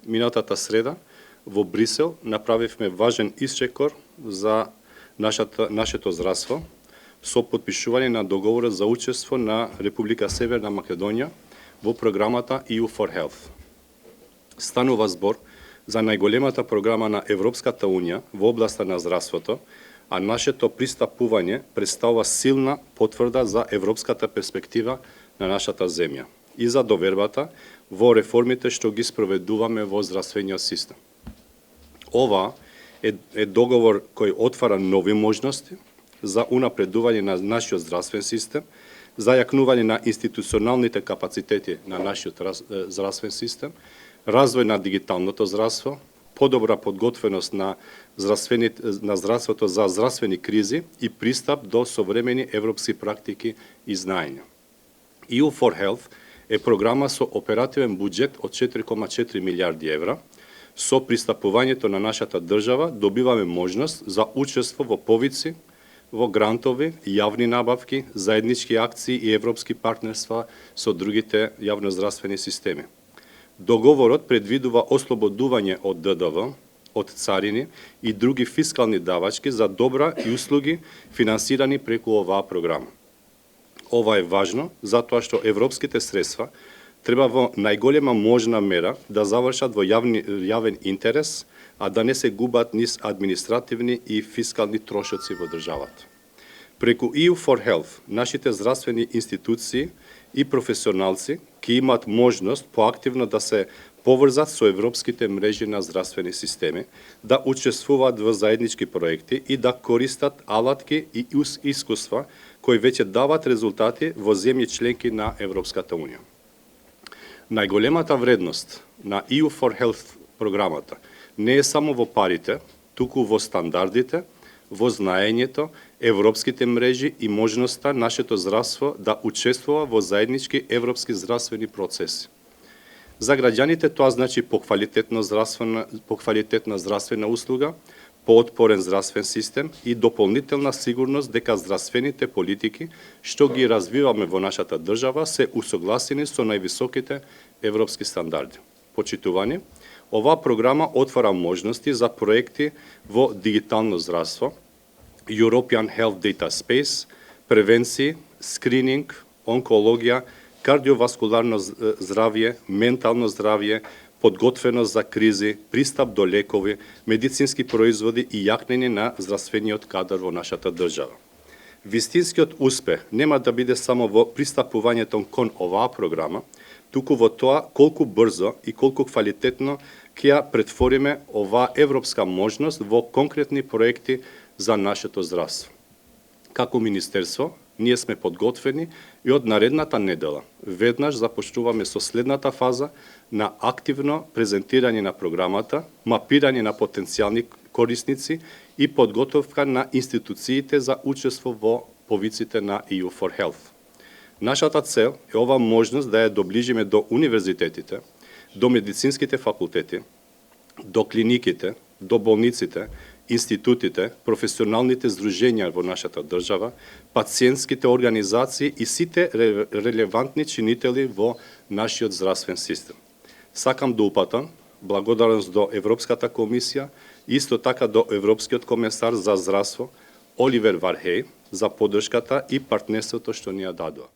минатата среда во Брисел направивме важен исчекор за нашето здравство со потпишување на договорот за учество на Република Северна Македонија во програмата EU for Health. Станува збор за најголемата програма на Европската Унија во областа на здравството, а нашето пристапување представува силна потврда за европската перспектива на нашата земја и за довербата во реформите што ги спроведуваме во здравствениот систем. Ова е договор кој отвара нови можности за унапредување на нашиот здравствен систем, за јакнување на институционалните капацитети на нашиот здравствен систем, развој на дигиталното здравство, подобра подготвеност на здравството за здравствени кризи и пристап до современи европски практики и знаења. EU for Health е програма со оперативен буџет од 4,4 милиарди евра. Со пристапувањето на нашата држава добиваме можност за учество во повици, во грантови, јавни набавки, заеднички акции и европски партнерства со другите јавноздравствени системи. Договорот предвидува ослободување од ДДВ, од царини и други фискални давачки за добра и услуги финансирани преку оваа програма. Ова е важно затоа што европските средства треба во најголема можна мера да завршат во јавен интерес, а да не се губат низ административни и фискални трошоци во државата. Преку EU for Health, нашите здравствени институции и професионалци ќе имаат можност поактивно да се поврзат со европските мрежи на здравствени системи, да учествуваат во заеднички проекти и да користат алатки и искуства кои веќе дават резултати во земји членки на Европската Унија. Најголемата вредност на EU for Health програмата не е само во парите, туку во стандардите, во знаењето, европските мрежи и можноста нашето здравство да учествува во заеднички европски здравствени процеси. За граѓаните тоа значи поквалитетна здравствена услуга, поотпорен здравствен систем и дополнителна сигурност дека здравствените политики што ги развиваме во нашата држава се усогласени со највисоките европски стандарди. Почитувани, оваа програма отвара можности за проекти во дигитално здравство, European Health Data Space, превенција, скрининг, онкологија, кардиоваскуларно здравје, ментално здравје, подготвеност за кризи, пристап до лекови, медицински производи и јакнење на здравствениот кадар во нашата држава. Вистинскиот успех нема да биде само во пристапувањето кон оваа програма, туку во тоа колку брзо и колку квалитетно ќе ја претвориме оваа европска можност во конкретни проекти за нашето здравство. Како министерство, ние сме подготвени и од наредната недела веднаш започнуваме со следната фаза на активно презентирање на програмата, мапирање на потенцијални корисници и подготовка на институциите за учество во повиците на EU for Health. Нашата цел е ова можност да ја доближиме до универзитетите, до медицинските факултети, до клиниките, до болниците, институтите, професионалните здруженја во нашата држава, пациентските организации и сите релевантни чинители во нашиот здравствен систем. Сакам да упатам благодарност до Европската комисија, исто така до Европскиот комесар за здравство Оливер Вархеј за поддршката и партнерството што ни ја дадоа.